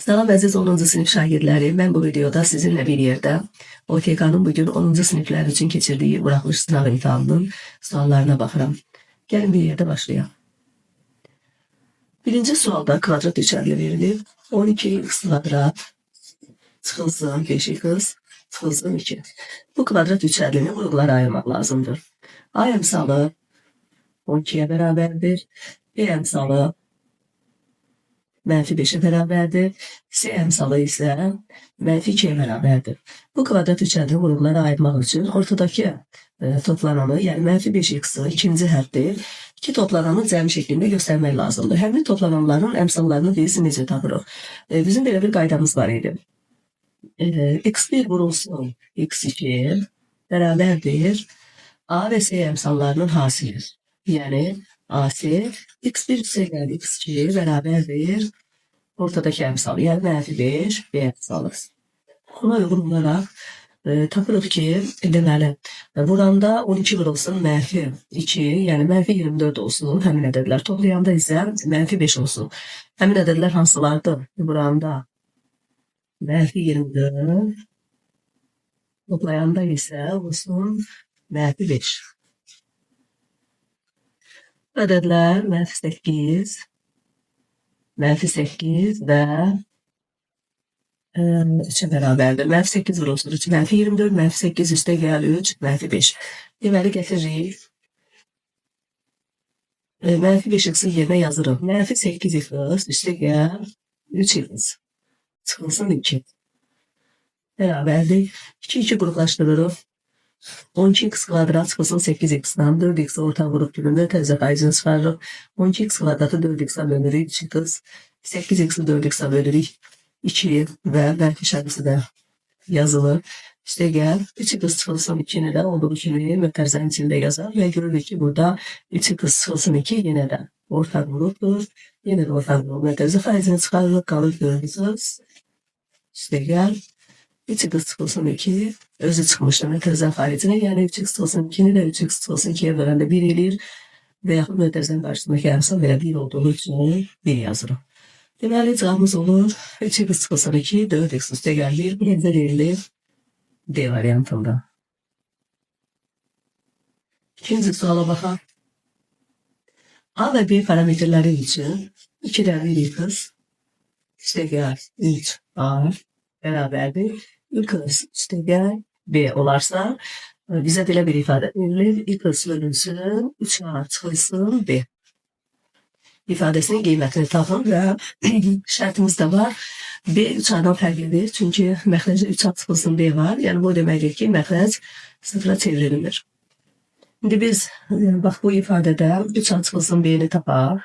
Salam əziz 10-cu sinif şagirdləri. Mən bu videoda sizinlə bir yerdə OTK-nın bugün 10-cu siniflər üçün keçirdiyi buraxılış sınav imtahanının suallarına baxıram. Gəlin bir yerdə başlayaq. Birinci sualda kvadrat üçgəni verilir. 12x kvadrat çıxılsın 5x çıxılsın 2. Bu kvadrat üçgənini qruqlara ayırmaq lazımdır. A əmsalı 12'ye bərabərdir. B əmsalı -5'e bərabərdir. C əmsalı isə -2'ye bərabərdir. Bu kvadrat üçgəni qruqlara ayırmaq üçün ortadakı toplananı, yəni -5x'i ikinci həddi iki toplananı cəmi şəklində göstərmək lazımdır. Həmin toplananların əmsallarını biz necə tapırıq? Bizim belə bir qaydamız var idi. x1 vurulsun x2 bərabərdir. A və C əmsallarının hasili. Yəni AC x1 + x2 bərabərdir. Ortadakı əmsal, yəni -5 B əmsalı. Buna uyğun olaraq tapırıq ki, deməli, buranda 12 vurulsun -2, yəni -24 olsun. Həmin ədədlər toplayanda isə -5 olsun. Həmin ədədlər hansılardır? Buranda -24 toplayanda isə olsun -5. Ədədlər -8 və 3'e bərabərdir. -8 vurulsun 3, -24, -8 üstə gəl 3, -5. Deməli, gətiririk. -5x'in yerinə yazırıq. -8x üstə gəl 3x çıxılsın 2. Bərabərdir. 2 qruqlaşdırırıq. 12x kvadrat çıxılsın 8x'dan 4x orta qrup günündə təzə faizini çıxarırıq. 12x kvadratı 4x'ə bölürük 2x. 8x'i 4x'ə bölürük 2 və bəlkə işarəsi də yazılır. İşte gəl 3x çıxılsın 2'ni də olduğu kimi mötərizənin içində yazar və görürük ki, burada 3x çıxılsın 2 yenə də orta qrupdur. Yenə də orta qrup mötərizə faizini çıxarırıq. Qalır 4x. İşte gəl 3x çıxılsın 2 özü çıxmışdır mötərizə faizinə. Yəni 3x çıxılsın 2'ni də 3x çıxılsın 2'ye böləndə 1 eləyir və yaxud mötərizənin qarşısındakı əmsal belə 1 olduğu üçün 1 yazırıq. Deməli, cavabımız olur 3x çıxılsın 2, 4x üstə gəl 1. Birinci verilir D variantında. İkinci suala baxaq. A və B parametrləri üçün 2'dən 1x üstə gəl 3A bərabərdir. x üstə gəl B olarsa bizə belə bir ifadə verilir. x bölünsün 3A çıxılsın B. İfadəsinin qiymətini tapın və şərtimiz də var. B 3A'dan fərq edir. Çünki məxrəcdə 3A çıxılsın B var. Yəni bu deməkdir ki, məxrəc sıfıra çevrilir. İndi biz bax bu ifadədə 3A çıxılsın B-ni tapaq.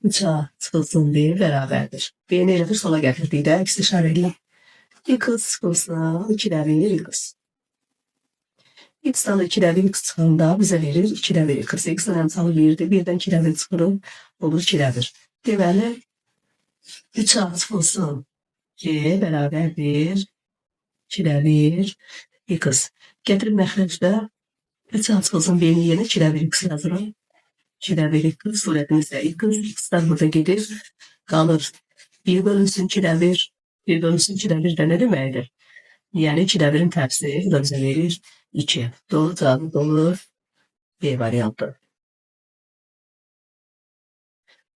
3A çıxılsın B bərabərdir. B-ni elə bir sola gətirdikdə x işarə edilir. x çıxılsın 2'dən 1x. X'dan 2'dən 1x çıxanda bizə verir 2'dən 1x. X'dan əmsalı 1'dir. 1'dən 2'dən 1 çıxırıq. Olur 2'dən 1. Deməli 3A çıxılsın C bərabərdir 2'dən 1 x. Gətirib məxrəcdə 3A çıxılsın B-ni yerinə 2'dən 1 x yazırıq. 2'dən 1 x surətimizdə x. X'dan burada gedir. Qalır 1 bölünsün 2'dən 1. 1 bölünsün 2'dən 1 də nə deməkdir? Yəni 2'dən 1'in tərsi bu da bizə verir 2. Doğru cavabı olur B variantı.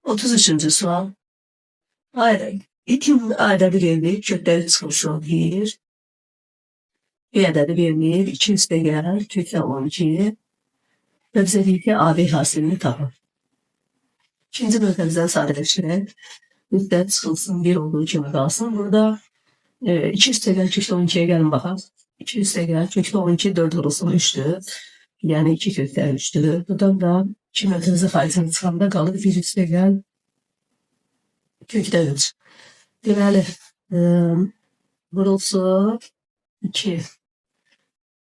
33. sual. A ədədi verilir. Kökləri çıxılsın 1. B ədədi verilir. 2 üstə gəl. Kökdən 12. Və bizə deyir ki, AB hasilini tapın. İkinci mötərizəni sadələşdirək. Müddət çıxılsın 1 olduğu kimi qalsın. Burada 2 üstə gəl kökdən 12'ye gəlin baxaq. 2 üstə gəl kökdən 12 4 vurulsun 3'dür. Yəni 2 kökdən 3'dür. Buradan da 2 mötərizə faizini çıxanda qalır 1 üstə gəl kökdən 3. Deməli vurulsun 2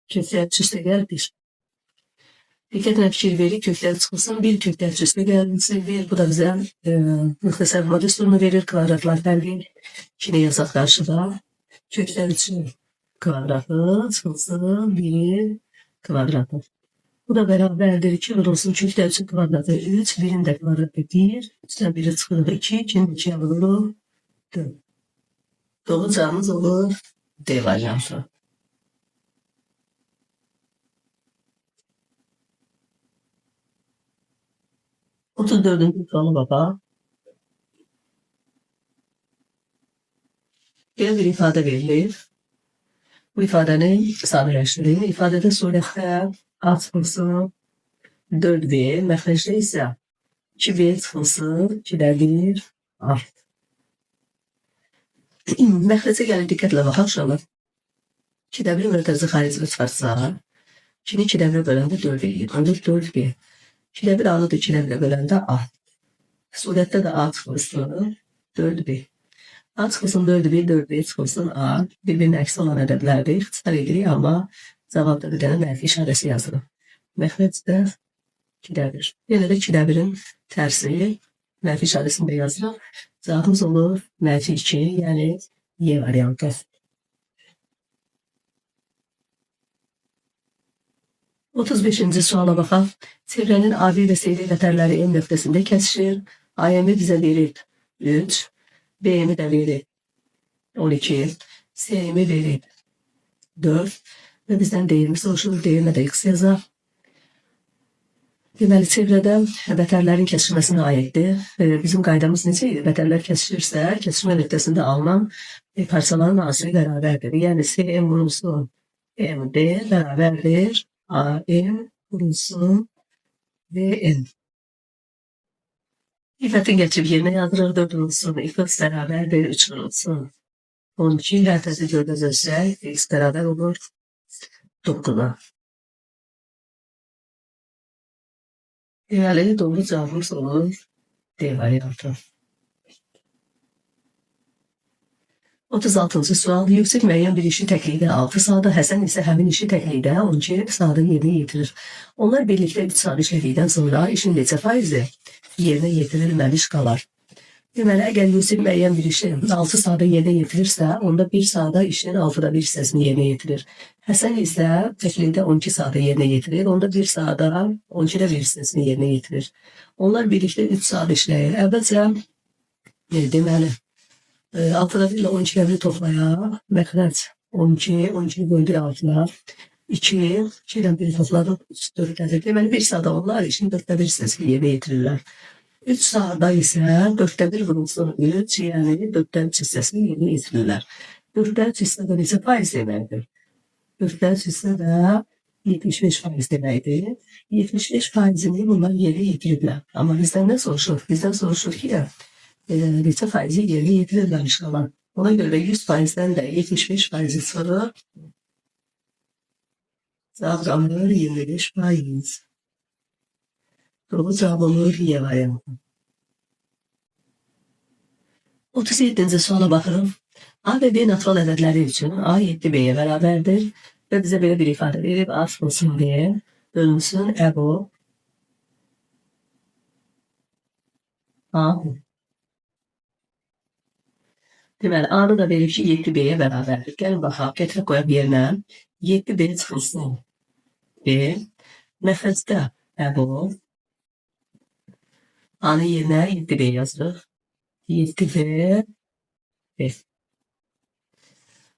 kökdən 3 üstə gəl 1. Diqqətlə fikir verir, köklər çıxılsın 1 kökdən 3 üstə gəlsin 1. Bu da bizə müxtəsər modüsturunu verir. Kvadratlar fərqi 2'ni yazaq qarşıda. Kökdən 3'ün kvadratı çıxılsın 1 kvadratı. Bu da bərabərdir 2 vurulsun kökdən 3'ün kvadratı 3. 1'in də kvadratı 1. 3'dən 1'i çıxırıq 2. 2'nin 2'ye vururuq 4. Doğru cevabımız olur. D varyantı. 34. soru baba. Böyle bir ifade verilir. Bu ifadenin sadeleştirildiği ifadede surette A çıxılsın 4B, məxrəcdə isə 2B çıxılsın 2-də 1 A. Məxrəcə gəlir diqqətlə baxaq uşaqlar. 2-də 1 mərtəzi xaricə çıxarsa, 2-ni 2-də 1 böləndə 4 eləyir. Ancaq 4B. 2-də 1 A-lı da 2-də 1 böləndə A. Surətdə də A çıxılsın 4B. A çıxılsın 4B, 4B çıxılsın A. Bir-birinin əksi olan ədədlərdir. İxtisar edirik, amma cavabda bir dənə mənfi işarəsi yazılır. Məxrəcdə 2-də 1. Yenə də 2-də 1-in tərsi mənfi işarəsində yazılır. Cavabımız olur mənfi 2, yəni Y variantı. Otuz beşinci suala baxaq. Çevrənin AB və CD vətərləri M nöqtəsində kəsişir. AM-i bizə verir 3, BM-i də verir 12, CM-i verir 4 və bizdən değerimi soruşulur. Değerinə də X yazaq. Deməli, çevrədə vətərlərin kəsişməsinə aiddir. Bizim qaydamız necə idi? Vətərlər kəsişirsə, kəsişmə nöqtəsində alınan parçaların arası bərabərdir. Yəni, CM vurulsun MD bərabərdir AM vurulsun VN. İfətin geçib yerinə yazırıq 4 vurulsun. X bərabərdir 3 vurulsun. 12 hərtəsi 4-ə bölsək, X bərabər olur 9-a. Deməli, doğru cavabımız olur D variantı. 36-cı sual. Yüksək müəyyən bir işi təklikdə 6 saata, Həsən isə həmin işi təklikdə 12 saata yerinə yetirir. Onlar birlikdə 3 saat işlədikdən sonra işin neçə faizi yerinə yetirilməmiş qalar. Deməli, əgər yüksək müəyyən bir işi 6 saata yerinə yetirirsə, onda 1 saata işin 6'da 1 hissəsini yerinə yetirir. Həsən isə təklikdə 12 saata yerinə yetirir. Onda 1 saata 12'də 1 hissəsini yerinə yetirir. Onlar birlikdə 3 saat işləyir. Əvvəlcə deməli 6'da 1 ile 12'də 1 toplayaq. Məxrəc 12, 12'ni böldür 6'la. 2, 2'dən 1 topladıq, 3, 4'dədir. Deməli 1 saata onlar işin 4'də 1 hissəsini yerinə yetirirlər. 3 saata isə 4'də 1 vurulsun 3, yəni 4'də 3 hissəsini yerinə yetirirlər. 4'də 3 hissədə neçə faiz deməkdir? 4'də 3 hissədə 75 faiz deməkdir. 75 faizini bunlar yerinə yetiriblər. Amma bizdən nə soruşur? Bizdən soruşur ki, neçə faizi yerinə yetirirləmiş qalan. Ona görə 100 faizdən də 75 faizi çıxırıq. Cevap alır 25 faiz. Doğru cevap olur Y variantı. 37. suala baxırıq. A və B natural ədədləri üçün A 7B'ye bərabərdir və bizə belə bir ifadə verib A çıxılsın B, bölünsün EBO A. Deməli, A-nı da verib ki 7B'ye bərabərdir. Gəlin baxaq, gətirək qoyaq yerinə. 7B çıxılsın B, məxrəcdə EBO A-nın yerinə 7B yazırıq. 7B B.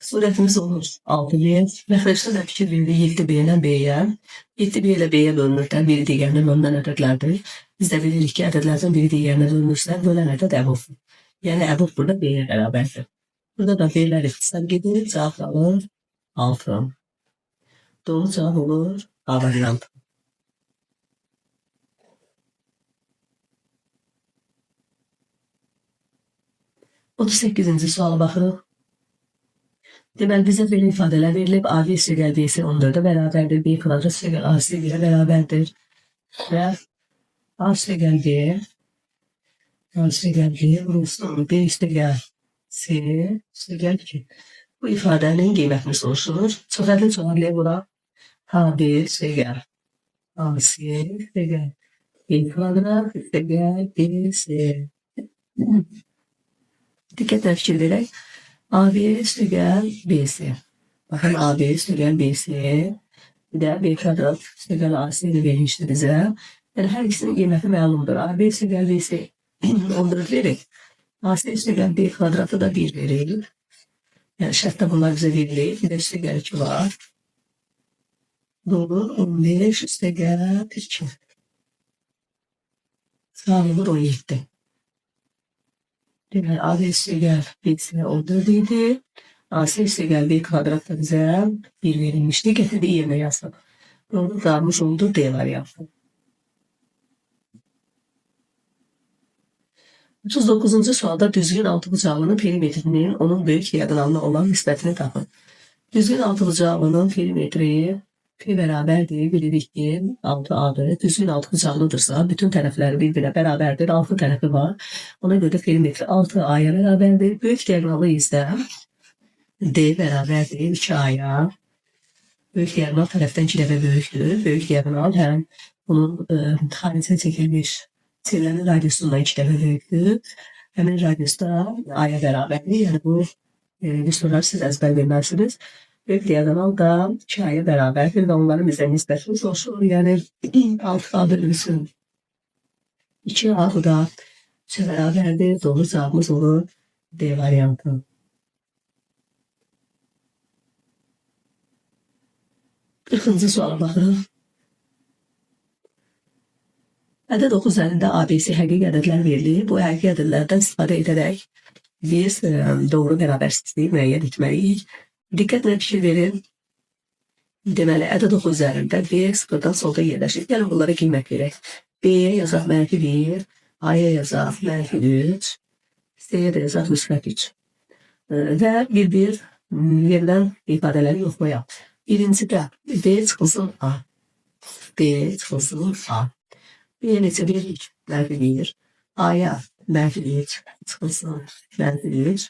Surətimiz olur 6B. Məxrəcdə də fikir verilir 7B ilə B-yə. 7B ilə B-yə bölünürlər. Biri digərinə bölünən ədədlərdir. Biz də bilirik ki, ədədlərdən biri digərinə bölünürsə, bölən ədəd əbufdur. Yəni əbuf burada B-yə bərabərdir. Burada da B-lər ixtisar gedir. Cavab alır 6. Doğru cavab olur A variantı. 38. suala baxırıq. Deməli, bizə belə ifadələr verilib. AB sürəl B-si 14'ə bərabərdir. B kvadrat sürəl AC 1'ə bərabərdir. Və A sürəl B, A sürəl B vurulsun B sürəl C sürəl 2. Bu ifadənin qiymətini soruşulur. Çox ədli cavablıya vuraq. AB sürəl AC sürəl B kvadrat sürəl B C. Diqqətlə fikir verək. AB sürəl BC. Baxın AB sürəl BC. Bir də B kvadrat sürəl AC-ni vermişdir bizə. Yəni hər ikisinin qiyməti məlumdur. AB sürəl BC 14 verir. AC sürəl B kvadratı da 1 verir. Yani şərtdə bunlar bizə verilir. Bir də üstə gəl 2 var. Dolu 15 üstə gəl 2. Sağlıqdır 17. Deməli, AB üstə gəl B-sinə 14 idi. AC üstə gəl B kvadratda bizə 1 verilmişdi. Getirdi yerine yazdım. Doğru dağılmış oldu D variantı. 39. sualda düzgün altıbucağlının perimetrinin onun böyük diagonalına olan nispətini tapın. Düzgün altıbucağlının perimetri P bərabərdir. Bilirik ki 6A'dır. Düzgün altıbucaqlıdırsa bütün tərəfləri bir-birə bərabərdir. 6 tərəfi var. Ona görə perimetri 6A'ya bərabərdir. Böyük diagonalı izlə. D bərabərdir 2A'ya. Böyük diagonal tərəfdən 2 dəfə böyükdür. Böyük diagonal həm bunun xaricə çəkilmiş çevrənin radiusundan 2 dəfə böyükdür. Həmin radiusda A'ya bərabərdir. Yəni bu bir sorular siz əzbər verməlisiniz. Böyük diagonal da 2A'ya bərabərdir və onların bizə nisbəti soruşur. Yəni 6A bölünsün 2A bu da 3'e bərabərdir. Doğru cevabımız olur D variantı. 40. suala baxırıq. Ədəd 9 üzərində ABC həqiqi ədədlər verilir. Bu həqiqi ədədlərdən istifadə edərək biz doğru bərabərsizliyi müəyyən etməliyik. Diqqətlə fikir verin. Deməli, ədəd 9 üzərində B sıfırdan solda yerləşir. Gəlin bunlara qiymət verək. B'yə yazaq -1, A'ya yazaq -3, C'yə də yazaq -3. Və bir-bir verilən ifadələri yoxlayaq. Birincidə B çıxılsın A. B çıxılsın A. B neçə veririk? -1. A'ya -3 çıxılsın -3.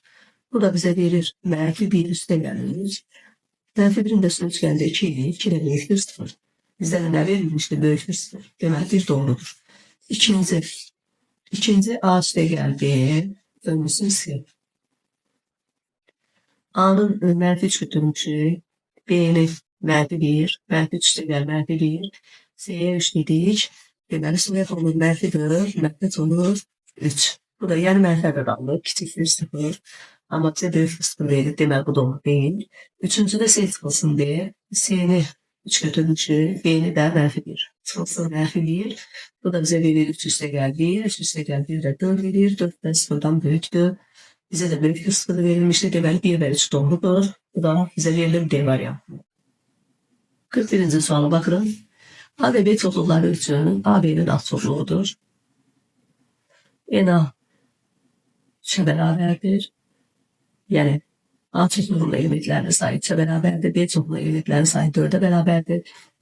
Bu da bizə verir -1 üstə gəlir. -1'in də üstünə çıxəndə 2 idi. 2 də böyükdür 0. Bizdə nə verilmişdi? Böyükdür 0. Deməli 1 doğrudur. İkinci A üstə gəldi. Bölmüşsün C. A'nın -3 götürmüşük. B'nin -1. -3 üstə gəl -1. C'ye 3 dedik. Deməli soyad olur -4. Məhdət olur 3. Bu da yəni mənfədə qalır. Kiçikdir 0. Amma bizə böyük 0 verir. Deməli bu doğru deyil. Üçüncüdə C çıxılsın deyə. C'ni 3 götürmüşük. B'ni də -1. Çıxılsın -1. Bu da bizə verir 3 üstə gəl 1. 3 üstə gəl 1 də 4 verir. 4 də 0'dan böyükdür. Bizə də böyük 0 verilmişdir. Deməli 1 və 3 doğrudur. Bu da bizə verilir D variantı. 41. suala baxırıq. A və B çoxluqları üçün AB'nin alt çoxluğudur. NA 3'e bərabərdir. Yəni A çoxluğunun elementlərinin sayı 3'e bərabərdir. B çoxluğunun elementlərinin sayı 4'e bərabərdir.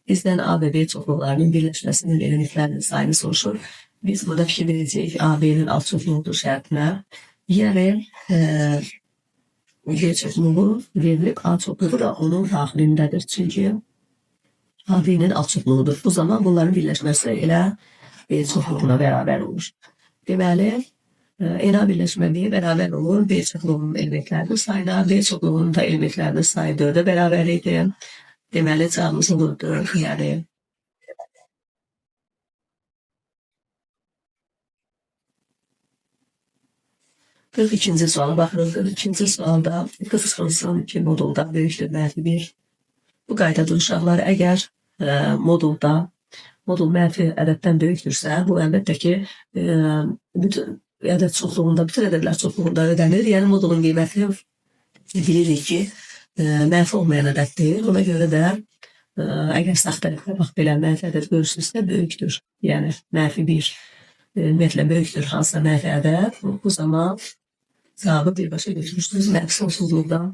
Bizdən A və B çoxluqlarının birləşməsinin elementlərinin sayını soruşur. Biz burada fikir verəcəyik AB'nin alt çoxluğudur şərtinə. Yəni B çoxluğu verilib, A çoxluğu da onun daxilindədir. Çünki AB'nin alt çoxluğudur. Bu zaman bunların birləşməsi elə B çoxluğuna bərabər olur. Deməli, NA birləşməliyi bərabər olur. B çoxluğunun elementlərinin sayına, B çoxluğunun da elementlərinin sayı 4'e bərabər idi. Deməli, cavabımız olur 4. Yəni 42. suala baxırıq. 42. sualda qısqansın ki, modulda böyükdür -1. Bu qaydada uşaqlar əgər modul mənfi ədəddən böyükdürsə, bu əlbəttə ki, bütün ədəd çoxluğunda, bütün ədədlər çoxluğunda ödənir. Yəni modulun qiyməti bilirik ki, mənfi olmayan ədəddir. Ona görə də əgər sağ tərəfdə bax belə mənfi ədəd görürsünüzsə böyükdür. Yəni -1 ümumiyyətlə böyükdür hansısa mənfi ədəd. Bu zaman cavabı birbaşa götürürsünüz. Mənfi sonsuzluqdan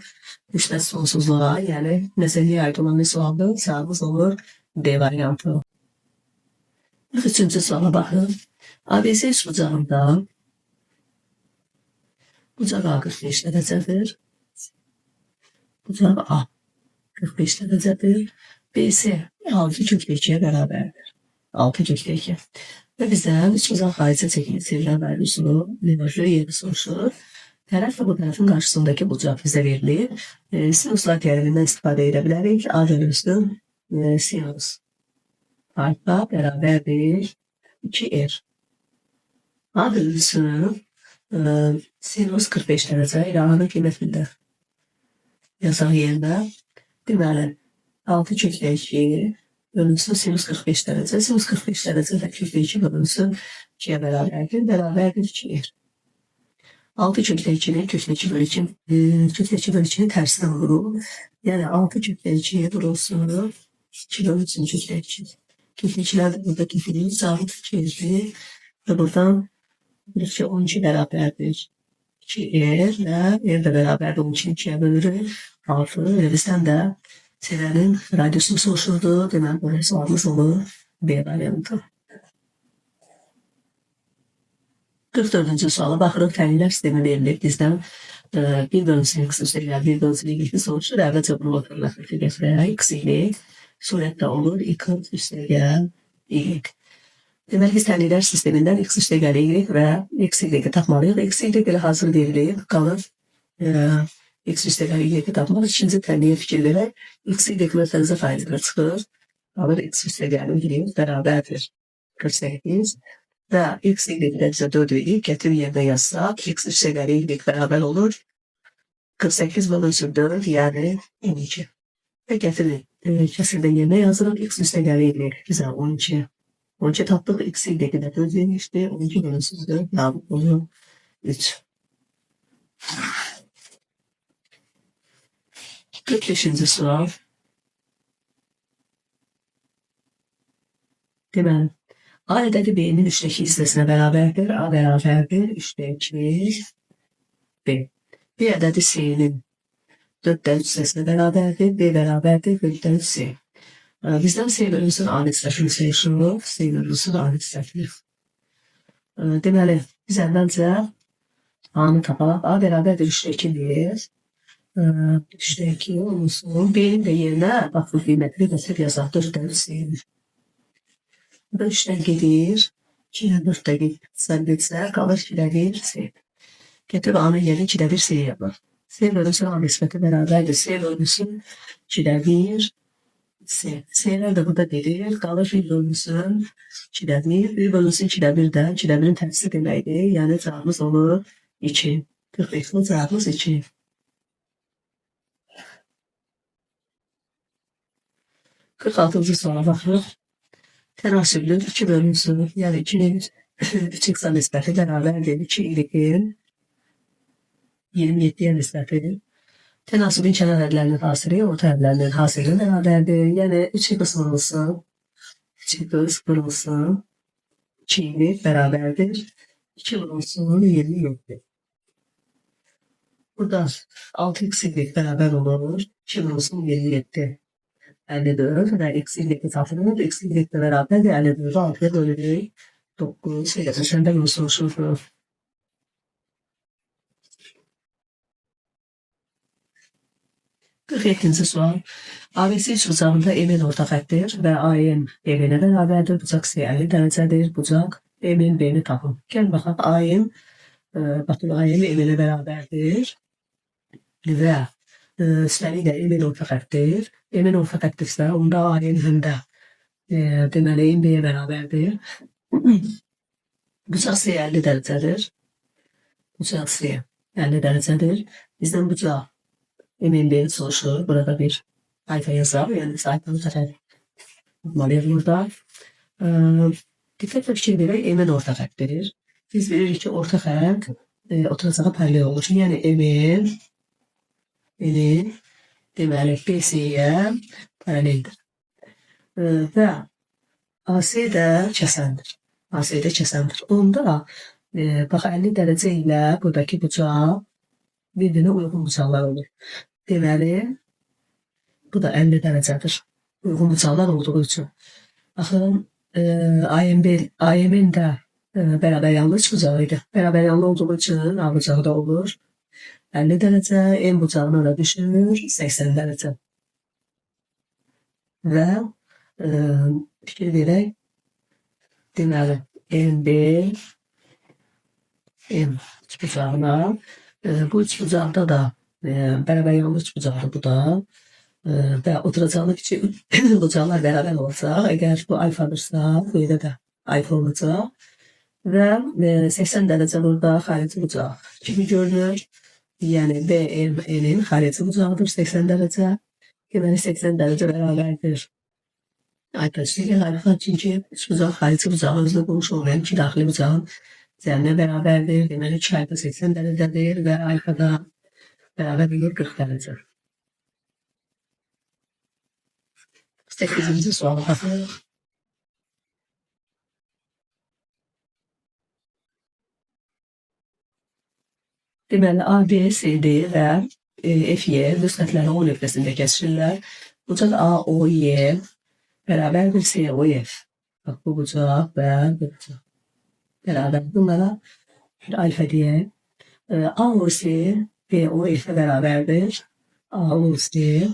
nisbət sonsuzluğa, yəni nəzəriyyəyə aid olan bir sualdır. Cavabımız olur D variantı. 43. suala baxın. ABC üçbucağında bucaq A 45 dərəcədir. Bucaq A 45 dərəcədir. BC 6 kökdə 2'ye bərabərdir. 6 kökdə 2. Və bizdən üçbucaq xaricə çəkilir. Çevirən radiusunu lineajlı yeri soruşur. Tərəf və bu tərəfin qarşısındakı bucaq bizə verilir. Sinuslar teoremindən istifadə edə bilərik. A bölünsün sinus alfa bərabərdir 2R. A bölünsün sinus 45 dərəcə ilə A'nın qiymətində yazaq yerinə. Deməli, 6 köklə 2 bölünsün sinus 45 dərəcə. Sinus 45 dərəcə və köklə 2 bölünsün 2-yə bərabərdir. Bərabərdir 2'ye. 6 köklə 2'nin köklə 2 bölü 2, köklə 2 bölü 2'nin tersine vurur. Yani 6 köklə 2'ye vurulsun. 2 bölünsün köklə 2. Köklə 2'ler de burada köklə sabit 2'ydi. Ve buradan 12 12 bərabərdir. 2'ye ve R de bərabərdir. 12'ni 2'ye bölürük. 6. Ve bizden de sevenin radyosunu soruşurdu. Demek böyle sorumuz olur. B variantı. 44-cü suala baxırıq. Təhlillər sistemi verilir. Bizdən 1 bölünsün x üstəgəl 1 bölünsün y soruşur. Əvvəlcə bunu oturmaq gətirək. X ilə surətdə olur. X üstəgəl y. Deməli, biz təhlillər sistemindən x üstəgəl y və x y tapmalıyıq. X y ilə hazır verilir. Qalır x üstəgəl y tapmaq. İkinci təhliyyə fikir verək. X y məsələcə faizlər çıxır. Qalır x üstəgəl y bərabərdir 48. Və x y-dən 4 verib, gətirib yerinə yazsaq, x üstəgəl y bərabər olur. 48 bölünsün 4, yəni 12. Və gətirin, kəsirdə yerinə yazırıq, x üstəgəl y bizə 12. 12 tapdıq, x y-də 4 vermişdi, 12 bölünsün 4, cavab olur 3. 45-ci sual. Deməli, A ədədi B'nin 3'dəki hissəsinə bərabərdir. A bərabərdir 3'də 2 B. B ədədi C'nin 4'də 3 hissəsinə bərabərdir. B bərabərdir 4'də 3 C. Bizdən C bölünsün A nisbətini seçirik. C bölünsün A nisbətini. Deməli, biz əvvəlcə A'nı tapaq. A bərabərdir 3'də 2 deyir. 3'də 2 olsun. B'nin də yerinə bax bu qiymətli götürüb yazaq. 4'də 3 C'dir. Bu da 3'dən gedir. 2'dən 4'də gedirsə, qalır 2'də 1 C. Getirib A'nın yerini 2'də 1 C yapar. C bölünsün A nisbəti bərabərdir. C bölünsün 2'də 1 C. C'lər də burada gedir. Qalır 1 bölünsün 2'də 1. 1 bölünsün 2'də 1'dən. 2'də 1'in tərsi deməkdir. Yəni cavabımız olur 2. 45'li cavabımız 2. 46-cı suala baxırıq. Tənasüblü 2 bölünsün. Yəni 2'nin 3x nisbəti bərabərdir. 2 y-in 27'ye nisbəti. Tənasübün kənar ədlərinin hasili orta ədlərinin hasilinə bərabərdir. Yəni 3 qısmılsın. 2 qısmılsın. 2 y bərabərdir. 2 vurulsun 27. Burada 6x y bərabər olur. 2 vurulsun 27. 54 və x y tapılır. X y bərabərdir. 54'ü 6'ya bölürük. 9. Səndə bunu soruşurdu. 47-ci sual. ABC üçbucağında M-in orta xəttir və AM B-nə bərabərdir. Bucaq C 50 dərəcədir. Bucaq M-in B-ni tapın. Gəl baxaq. AM baxın AM M-nə bərabərdir. Və üstəlik də M-in orta xəttir. M-in orta xəttirsə, onda AM həm də deməli B-yə bərabərdir. Bucaq C 50 dərəcədir. Bucaq C 50 dərəcədir. Bizdən bucaq M-in B-ni soruşur. Burada bir sayfa yazar. Yəni sayfanı tapmalıyıq burada. Diqqətlə fikir verək, M-in orta xəttir. Biz bilirik ki, orta xətt oturacağı paralel olur. Yəni M-in deməli BC-yə paraleldir. Və AC də kəsəndir. AC də kəsəndir. Onda bax 50 dərəcə ilə buradakı bucaq bir-birinə uyğun bucaqlar olur. Deməli, bu da 50 dərəcədir. Uyğun bucaqlar olduğu üçün. Baxın, AM-in də bərabər yanlı üç bucağı idi. Bərabər yanlı olduğu üçün A bucağı da olur 50 dərəcə, M bucağına da düşür 80 dərəcə. Və fikir verək, deməli, MB, M üç bucağına, bu üç bucaqda da bərabər yanlı üç bucaqdır bu da. Və oturacaqlı kiçik bucaqlar bərabər olacaq. Əgər bu alfadırsa, burada da alfa olacaq. Və 80 dərəcə burada xarici bucaq kimi görünür. Yəni BME-nin xarici bucağıdır 80 dərəcə. Deməli 80 dərəcə bərabərdir. Aytaçlıqla alfa çünki iç bucaq xarici bucağı özünə qurmuş olmayan iki daxili bucağın üzərinə bərabərdir. Deməli 2 alfa 80 dərəcədir və alfa da bərabər olur 40 dərəcə. 8-ci suala baxırıq. Deməli, A, B, C, D və F, Y nüsxətləri O nöqtəsində kəsirlər. Bucaq A, O, Y bərabərdir C, O, F. Bax, bu bucaq və bu bucaq bərabər. Bunlara bir alfa deyək. A, O, C, B, O, F bərabərdir. A, O, C,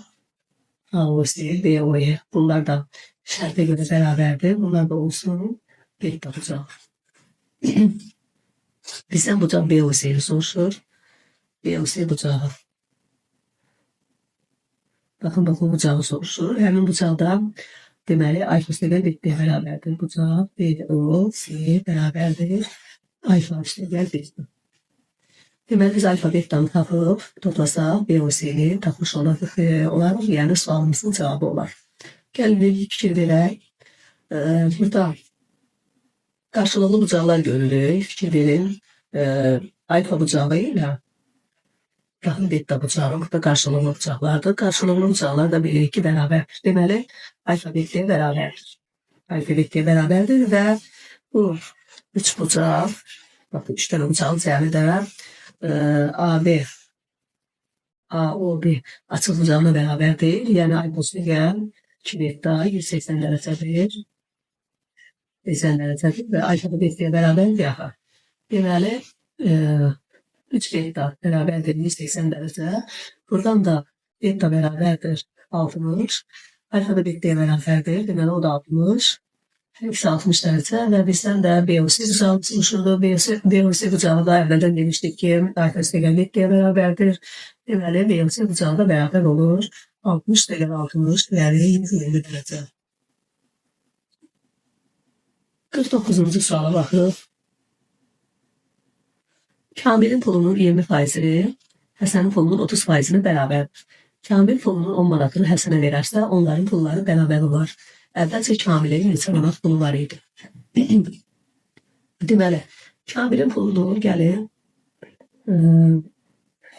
A, O, C, B, O, F. Bunlar da şərtə görə bərabərdir. Bunlar da olsun beta bucaq. Bizdən bucaq B, O, C'yi soruşur. B, O, C bucağı. Baxın, bu bucağı soruşur. Həmin bucaqda deməli alfa üstəgəl beta'ya bərabərdir. Bucaq B, O, C bərabərdir. Alfa üstəgəl beta. Deməli biz alfa beta'nı tapıb toplasaq B, O, C'ni tapmış olarıq. Yəni sualımızın cavabı olar. Gəlin bir fikir verək. Burada qarşılıqlı bucaqlar görürük. Fikir verin. Alfa bucağı ilə yaxın beta bucağı burada qarşılıqlı bucaqlardır. Qarşılıqlı bucaqlar da bilirik ki, bərabərdir. Deməli, alfa beta'ya bərabərdir. Alfa beta'ya bərabərdir və bu üç bucaq, bakın 3 dənə bucağın cəmi də AB, AOB açıq bucağına bərabərdir. Yəni, alfa üstəgəl 2 beta 180 dərəcədir. 80 dərəcədir və alfa da beta'ya bərabərdir yaxın. Deməli, 3 beta bərabərdir 180 dərəcə. Buradan da beta bərabərdir 60. Alfa da beta'ya bərabərdir. Deməli, o da 60. Hepsi 60 dərəcə və bizdən də BOC bucağı çıxmışırdı. BOC bucağı da əvvəldən demişdik ki, alfa üstəgəl beta'ya bərabərdir. Deməli, BOC bucağı da bərabər olur. 60 üstəgəl 60 yəni 120 dərəcə. 49-cu suala baxırıq. Kamilin pulunun 20%-i Həsənin pulunun 30%-ine bərabərdir. Kamil pulunun 10 manatını Həsənə verərsə, onların pulları bərabər olar. Əvvəlcə Kamilin neçə manat pulu var idi. Deməli, Kamilin pulunu gəlin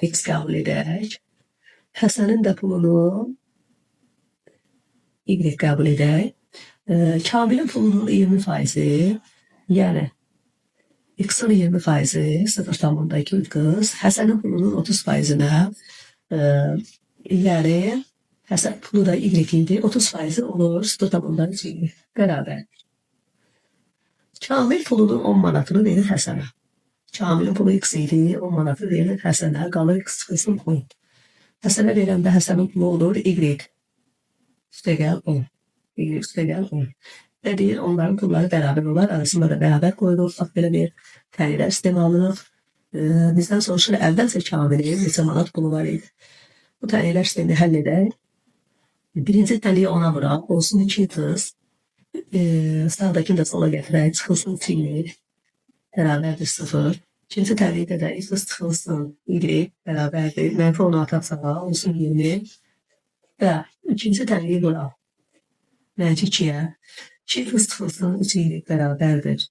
X qəbul edək. Həsənin də pulunu Y qəbul edək. Kamilin pulunun 20%-i, yəni X'ın 20%'i 0,2 qız. Həsənin pulunun 30%'ine yəni Həsən pulu da Y idi. 30% olur 0,2 bərabər. Kamil pulunun 10 manatını verir Həsənə. Kamilin pulu X idi. 10 manatı verir Həsənə. Qalır X çıxılsın 10. Həsənə verəndə Həsənin pulu olur Y. Üstəgəl 10. Y üstəgəl 10. Ve deyir, onların pulları bərabər olar, arasında da bərabər qoyulur, bax belə bir tənələr istemalıyıq. Bizdən soruşur, əvvəlcə Kamilin neçə manat pulu var idi. Bu tənələr sistemini həll edək. Birinci tənəyi ona vuraq, olsun 2 qız. Sağdakini də sola gətirək, çıxılsın 2 bərabərdir 0. İkinci tənəydə də X çıxılsın Y bərabərdir. Mənfi 10 ataq sağa, olsun 20. Və ikinci tənəyi vuraq. Mənfi 2'ye. 2 qız çıxılsın 3 Y bərabərdir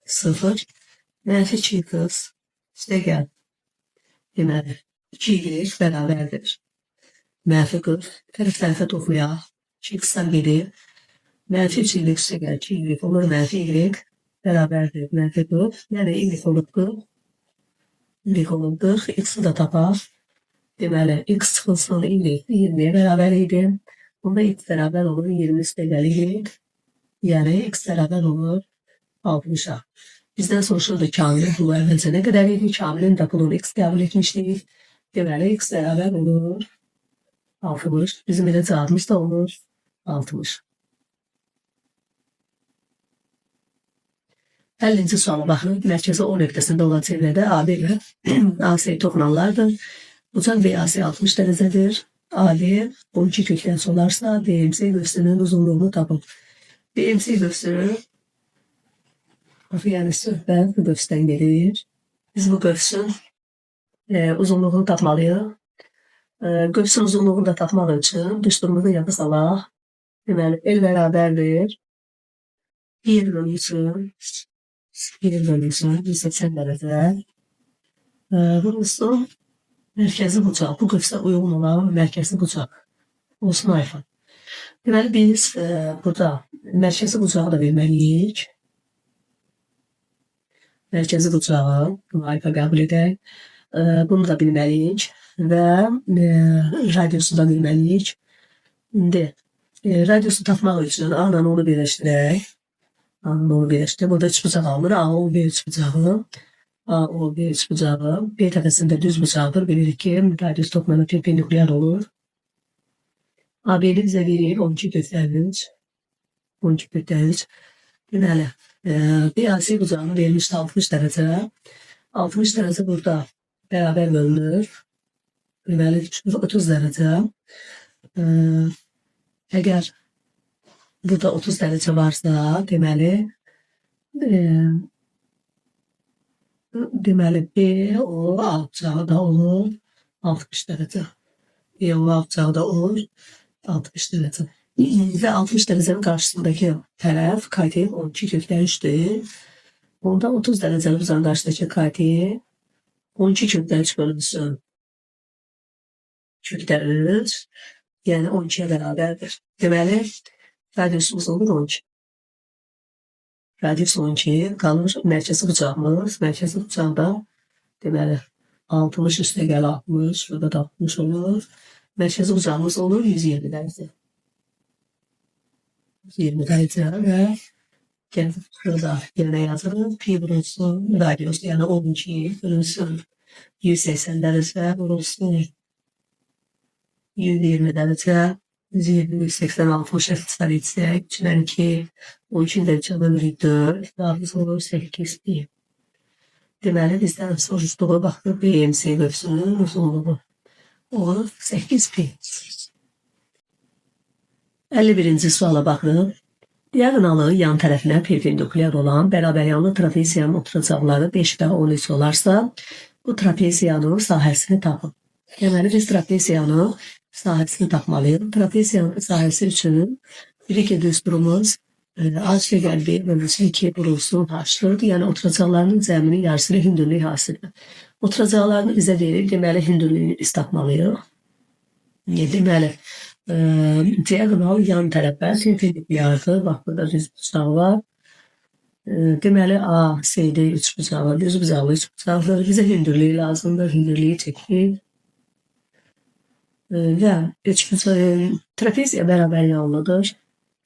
0. Mənfi 2 qız üstəgəl. Deməli, 2 Y bərabərdir. Mənfi 40. Tərəf-tərəfə toxuyaq. 2 qısan gedir. Mənfi 3 Y üstəgəl 2 Y olur. Mənfi Y bərabərdir. Mənfi 40. Yəni Y olur 40. Y olur 40. X'i da tapaq. Deməli, X çıxılsın Y 20'ye bərabər idi. Bunda X bərabər olur 20 üstəgəl Y. Yəni X bərabər olur 60'a. Bizdən soruşurdu Kamilin pulu əvvəlcə nə qədər idi? Kamilin də pulunu X qəbul etmişdik. Deməli X bərabər olur 60. Bizim elə cavabımız da olur 60. 50-ci suala baxın. Mərkəzi O nöqtəsində olan çevrədə AB ilə AC toxunanlardır. Bucaq VAC 60 dərəcədir. AD 12 kökdən solarsa DMC göstərinin uzunluğunu tapın. DMC göstərir. Yəni söhbət bu qövsdən gelir. Biz bu qövsün uzunluğunu tapmalıyıq. Qövsün uzunluğunu da tapmaq üçün düsturumuzu yada salaq. Deməli, el bərabərdir. 1 bölü 180 dərəcə. Burası mərkəzi bucaq. Bu qövsə uyğun olan mərkəzi bucaq. Olsun ayfa. Deməli, biz burada mərkəzi bucağı da verməliyik. Mərkəzi bucağı, bunu ayfa qəbul edək. Bunu da bilməliyik və radiusu da bilməliyik. İndi radiusu tapmaq üçün A-la onu birləşdirək. A-la onu birləşdirək. Burada üç bucaq alınır. A-O, B üç bucağı. A-O, B üç bucağı. B tərəfəsində düz bucaqdır. Bilirik ki, radius toplamı perpendikulyar olur. A-B-ni bizə verir 12,3. 12,3. Deməli, BAC bucağını vermişdi 60 dərəcə. 60 dərəcə burada bərabər bölünür. Deməli, 30 dərəcə. Əgər burada 30 dərəcə varsa, deməli, B-O bucağı da olur 60 dərəcə. B-O bucağı da olur 60 dərəcə. Və 60 dərəcənin qarşısındakı tərəf KT 12,3'dür. Onda 30 dərəcəli bucağın qarşısındakı KT 12,3 bölünsün. Kökdə 3, yəni 12'ye bərabərdir. Deməli, radiusumuz olur 12. Radius 12 qalır mərkəzi bucağımız. Mərkəzi bucaqda deməli 60 üstə gəl 60, burada da 60 olur. Mərkəzi bucağımız olur 120 dərəcə. 120 dərəcə və burada yerine yazılır. Pi burası radius, yəni 12 bölünsün 180 dərəcə, burası 120 dərəcə, 120, 80, 60 ixtisar etsək, içindən 2, 12 dərəcə bölürük 4, radius olur 8 pi. Deməli, bizdən soruşduğu baxdır BMC qövsünün uzunluğu olur 8 pi. 51-ci suala baxırıq. Diagonalı yan tərəfinə perpendikulyar olan bərabər yanlı trapeziyanın oturacaqları 5 və 13 olarsa, bu trapeziyanın sahəsini tapın. Deməli, biz trapeziyanın sahəsini tapmalıyıq. Trapeziyanın sahəsi üçün bir-iki düsturumuz AC qəlbi bölünsün 2 vurulsun H4. Yəni, oturacaqlarının cəminin yarısını hündürlük hasildir. Oturacaqlarını bizə verir. Deməli, hündürlüyünü biz tapmalıyıq. Deməli, diagonal yan tərəfə perpendikulyardır. Bax, burada düz bucaq var. Deməli, A, CD 3 bucağı, düz bucaqlı 3 bucaqdır. Bizə hündürlüyü lazımdır. Hündürlüyü çəkirik. Və trapeziya bərabər yanlıdır.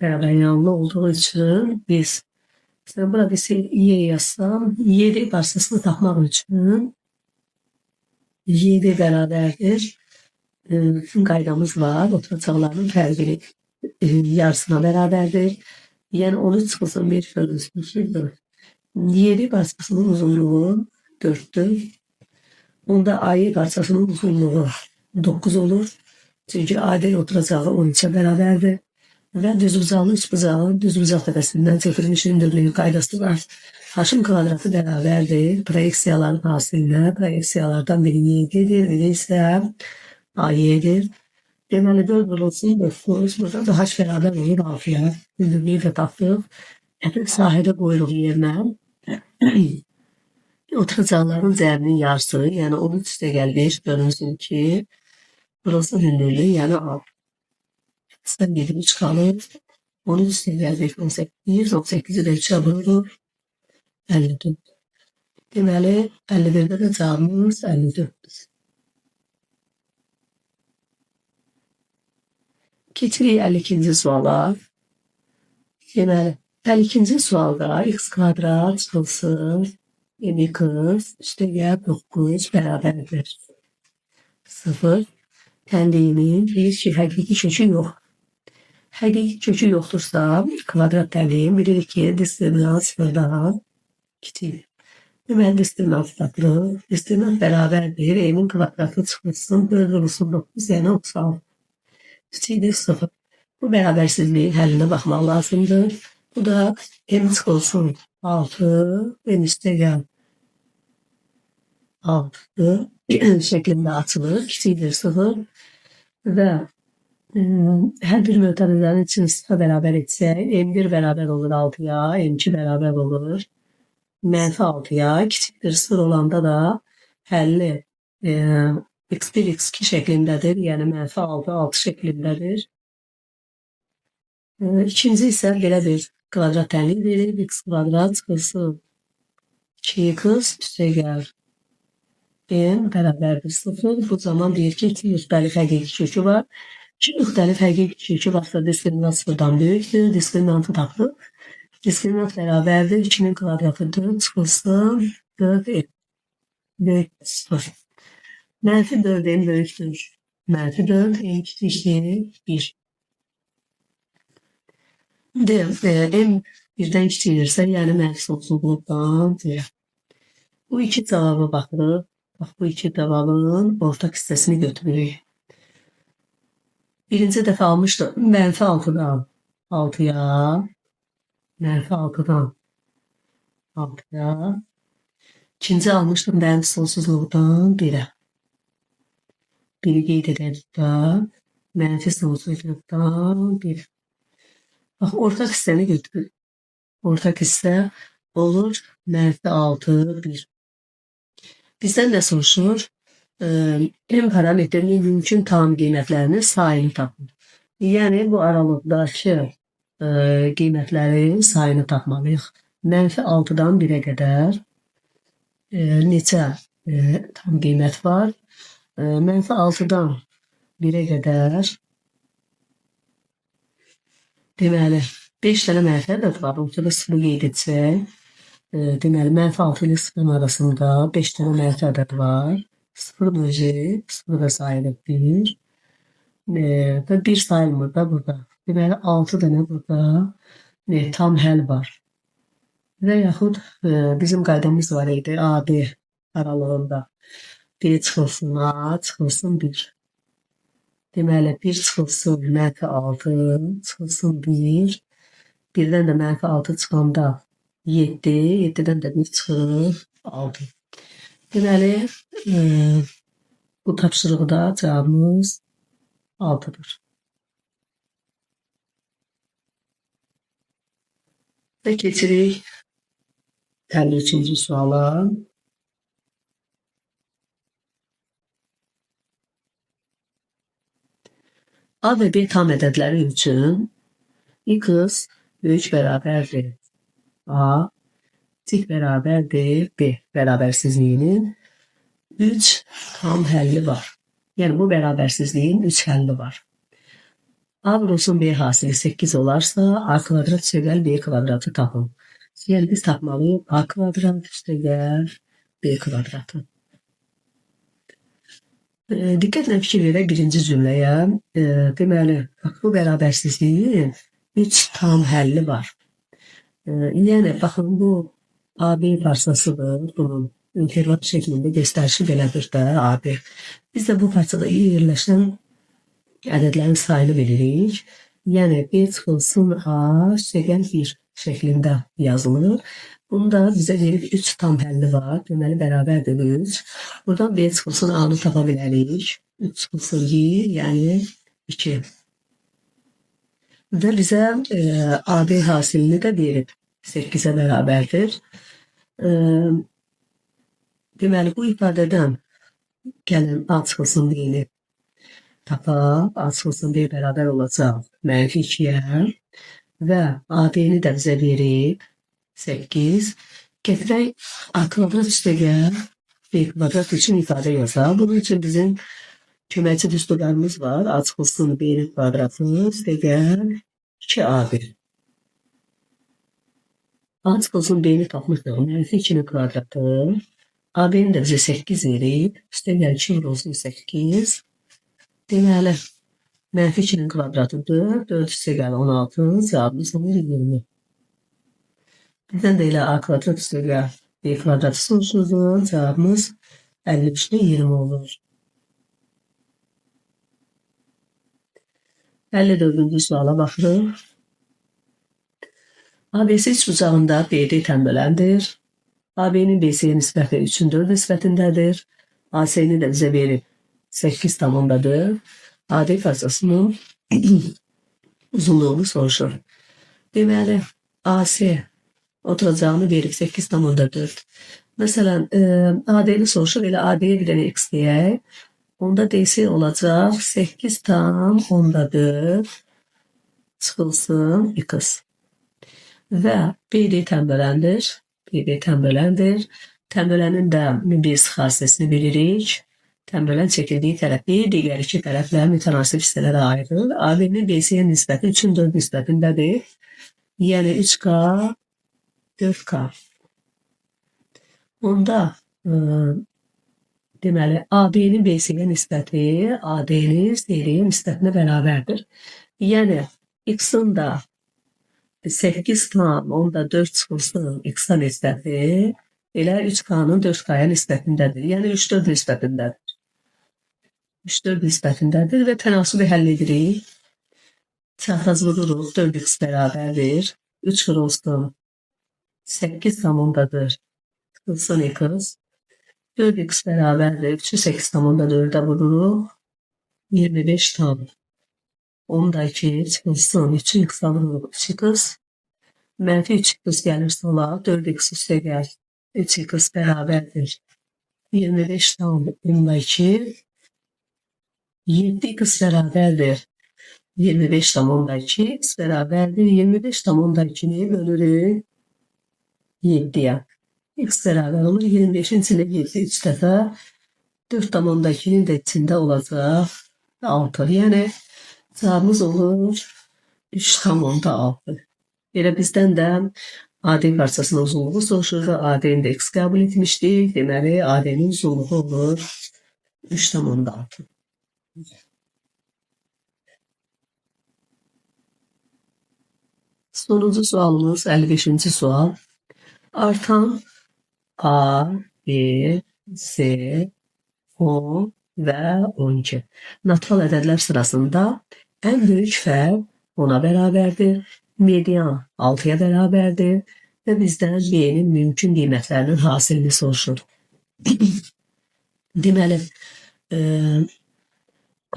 Bərabər yanlı olduğu üçün biz burada bir Y yazsam, Y parçasını tapmaq üçün Y bərabərdir. Qaydamız var. Oturacaqların fərqini yarısına bərabərdir. Yəni 13 çıxılsın 1 bölünsün 4. 7 parçasının uzunluğu 4'tür. Onda A parçasının uzunluğu 9 olur. Çünki AD oturacağı 13'e bərabərdir. Və düz bucaqlı 3 bucağın düz bucaq təpəsindən çəkilmiş hündürlüyü qaydası var. H-ın kvadratı bərabərdir. Proyeksiyaların hasilinə, proyeksiyalardan biri Y-dir, biri isə A-Y'dir. Deməli 4 bölünsün 9. Burada da H bərabər olur 6'ya. Hündürlüyü də tapdıq. Sahədə qoyuruq yerinə. Oturacaqların cəminin yarısı, yəni 13 üstə gəl 5 bölünsün 2. Burası hündürlüyü, yəni 6. Sən 7 qalır. 13 üstə gəl 5, 18. 18'i də 3'ə vururuq. 54. Deməli, 51'də də cavabımız 54'dür. Keçirik 52-ci suala. Deməli, 52-ci sualda x kvadrat çıxılsın 2x üstə gəl 9 bərabərdir. 0. Tənliyinin həqiqi kökü yox. Həqiqi kökü yoxdursa, kvadrat tənliyin bilirik ki, diskriminan sıfırdan kiçikdir. Deməli, diskriminan tapılır. Diskriminan bərabərdir. E'nin kvadratı çıxılsın 4 vurulsun 9, yəni 36. Kiçikdir 0. Bu bərabərsizliyin həllinə baxmaq lazımdır. Bu da M çıxılsın 6, M üstə gəl 6 şeklində açılır. Kiçikdir 0 və hər bir mötərizənin için 0 bərabər etsək, M1 bərabər olur 6'ya, M2 bərabər olur mənfi 6'ya, kiçikdir 0 olanda da həlli x1, x2 şəklindədir, yəni mənfi 6, 6 şəklindədir. İkinci isə belə bir kvadrat tənlik verir, x kvadrat çıxılsın 2x üstəgəl n bərabərdir 0. Bu zaman deyir ki, iki müxtəlif həqiqi kökü var. İki müxtəlif həqiqi kökü varsa diskriminant 0'dan böyükdür. Diskriminantı tapdıq. Diskriminant bərabərdir 2'nin kvadratı 4 çıxılsın 4n böyükdür 0. Mənfi 4n böyükdür. Mənfi 4 n kiçikdir 1. M birdən kiçilirsə, yəni mənfi sonsuzluqdan deyir. Bu iki cavaba baxırıq. Bax, bu iki cavabın ortak hissəsini götürürük. Birinci dəfə almışdıq. Mənfi 6'dan 6'ya. Mənfi 6'dan 6'ya. İkinci almışdıq mənfi sonsuzluqdan 1'ə. 1'i qeyd edək də. Mənfi sonsuzluqdan 1. Bax, ortak hissəni götürürük. Ortak hissə olur mənfi 6, 1. Bizdən nə soruşur? M parametrinin mümkün tam qiymətlərinin sayını tapın. Yəni, bu aralıqdakı qiymətlərin sayını tapmalıyıq. Mənfi 6'dan 1'ə qədər neçə tam qiymət var? Mənfi 6'dan 1'ə qədər deməli 5 dənə mənfi ədəd var. Ortada 0 qeyd etsək. Deməli, mənfi 6 ilə 0'ın arasında 5 dənə mənfi ədəd var. 0 böləcək, 0 da sayılır 1. Və 1 sayılmır da burada. Deməli, 6 dənə burada tam həll var. Və yaxud bizim qaydamız var idi. AB aralığında 1 çıxılsın A, çıxılsın 1. Deməli, 1 çıxılsın mənfi 6, çıxılsın 1. 1'dən də mənfi 6 çıxanda 7, 7'dən də 1 çıxır 6. Deməli, bu tapşırıqda cavabımız 6'dır. Və keçirik 53-cü suala. A və B tam ədədləri üçün x böyük bərabərdir A, kiçik bərabərdir B bərabərsizliyinin 3 tam həlli var. Yəni, bu bərabərsizliyin 3 həlli var. A vurulsun B hasili 8 olarsa, A kvadrat üstəgəl B kvadratı tapın. Yəni, biz tapmalıyıq A kvadrat üstəgəl B kvadratı. Diqqətlə fikir verək birinci cümləyə. Deməli, bu bərabərsizliyin 3 tam həlli var. Yəni, baxın, bu AB parçasıdır. Bunun interval şəklində göstərişi belədir də AB. Biz də bu parçada yerləşən ədədlərin sayını bilirik. Yəni, B çıxılsın A, üstəgəl 1 şəklində yazılır. Bunda bizə verib 3 tam həlli var. Deməli, bərabərdir 3. Buradan B çıxılsın A-nı tapa bilərik. 3 çıxılsın 1, yəni 2. Və bizə AB hasilini də verib 8'ə bərabərdir. Deməli, bu ifadədən gəlin A çıxılsın B-ni tapaq. A çıxılsın B bərabər olacaq mənfi 2'yə və AB-ni də bizə verib 8. Gətirək A kvadrat üstəgəl B kvadrat üçün ifadə yazaq. Bunun üçün bizim köməkçi düsturlarımız var. A çıxılsın B-nin kvadratı üstəgəl 2AB. A çıxılsın B-ni tapmışıq. Mənfi 2'nin kvadratı. AB-ni də bizə 8 verib. Üstəgəl 2 vurulsun 8. Deməli, mənfi 2'nin kvadratı 4. 4 üstəgəl 16. Cavabımız olur 20. Bizdən də elə A kvadrat üstəgəl B kvadratı soruşulur. Cavabımız 53'də 20 olur. 54-cü suala baxırıq. ABC üçbucağında BD tənbələndir. AB'nin BC'ye nisbəti 3'ün 4 nisbətindədir. AS'ni də bizə verib 8 tamamdadır. AD parçasının uzunluğunu soruşur. Deməli, AC oturacağını verib 8 tamamda 4. Məsələn, AD'ni soruşur, elə AD'ye bir dənə x deyək. Onda DC olacaq 8 tam onda 4 çıxılsın x. Və BD tənbələndir. BD tənbələndir. Tənbələnin də biz xassəsini bilirik. Tənbələn çəkildiyi tərəfi digər iki tərəflə mütənasib hissələrə ayırır. AB'nin BC'yə nisbəti 3'ün 4 nisbətindədir. Yəni 3K, 4K. Onda deməli AB'nin BC'yə nisbəti AD'nin CD'yə nisbətinə bərabərdir. Yəni X'in də 8 tam onda 4 çıxılsın X'a nisbəti elə 3K'nın 4K'ya nisbətindədir. Yəni 3-4 nisbətindədir. 3-4 nisbətindədir və tənasübü həll edirik. Çapraz vururuq 4x bərabərdir. 3 vurulsun 8 tamondadır. Çıxılsın x. 4x bərabərdir. 3'ü 8 tamonda 4'e vururuq. 25 tam. Onda 2 çıxılsın. 3'ü x'a vururuq. 3x. Mənfi 3x gəlir sola. 4x üstə gəl. 3x bərabərdir. 25 tam. Onda 2. 7x bərabərdir. 25 tam onda 2 x bərabərdir. 25 tam onda 2'ni bölürük 7'ye. X bərabər olur. 25'in içində 7 3 dəfə. 4 tam onda 2'nin də içində olacaq 6. Yəni cavabımız olur 3 tam onda 6. Elə bizdən də AD parçasının uzunluğu soruşur və AD'ni də x qəbul etmişdik. Deməli AD'nin uzunluğu olur 3 tam onda 6. Sonuncu sualımız 55. sual. Artan A, B, C, 10 və 12. Natural ədədlər sırasında ən böyük fərq 10'a bərabərdir. Median 6'ya bərabərdir və bizdən B'nin mümkün qiymətlərinin hasilini soruşur. Deməli,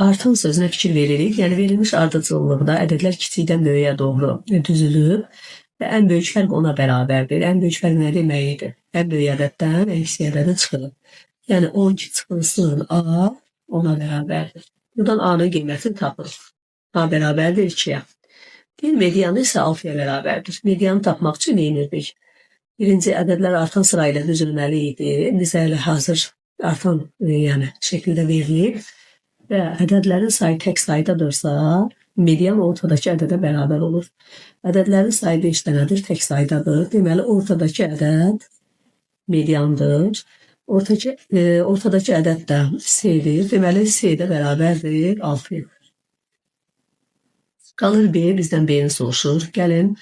artan sözünə fikir veririk. Yəni verilmiş ardıcıllıqda ədədlər kiçikdən böyüyə doğru düzülüb və ən böyük fərq 10'a bərabərdir. Ən böyük fərq nə deməkdir? Ən böyük ədəddən ən kiçik ədədə çıxılır. Yəni 12 çıxılsın A 10'a bərabərdir. Buradan A'nın qiymətini tapırıq. A bərabərdir 2'yə. Bir medianı isə 6'ya bərabərdir. Medianı tapmaq üçün neyinirdik? Birinci ədədlər artan sırayla düzülməli idi. Bizə elə hazır artan şəkildə verilib və ədədlərin sayı tək sayıdadırsa, median ortadakı ədədə bərabər olur. Ədədlərin sayı 5 dənədir, tək sayıdadır. Deməli, ortadakı ədəd mediandır. Ortadakı ədəd də C-dir. Deməli, C də bərabərdir 6'ya. Qalır B, bizdən B-ni soruşur. Gəlin,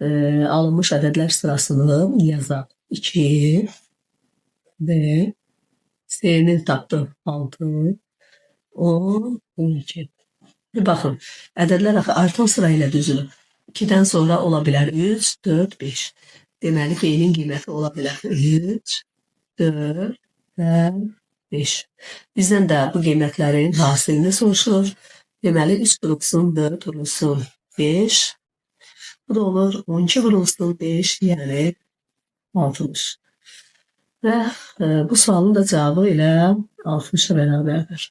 alınmış ədədlər sırasını yazaq. 2, B, C-ni tapdıq 6, 10, 12. Baxın, ədədlər artan sırayla düzülür. 2'dən sonra ola bilər 3, 4, 5. Deməli, B-nin qiyməti ola bilər 3, 4 və 5. Bizdən də bu qiymətlərin hasilini soruşur. Deməli, 3 vurulsun 4 vurulsun 5. Bu da olur 12 vurulsun 5, yəni 60. Və bu sualın da cavabı ilə 60'a bərabərdir.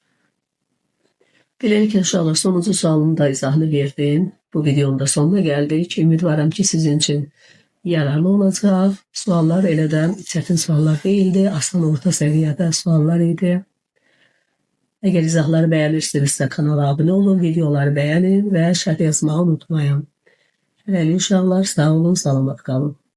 Beləliklə uşaqlar, sonuncu sualın da izahını verdim. Bu videonun da sonuna gəldik. Ümidvaram ki, sizin üçün yararlı olacaq. Suallar elə də çətin suallar değildi. Asan orta səviyyədə suallar idi. Əgər izahları bəyənirsinizsə kanala abunə olun, videoları bəyənin və şərh yazmağı unutmayın. Hələlik uşaqlar, sağ olun, salamat qalın.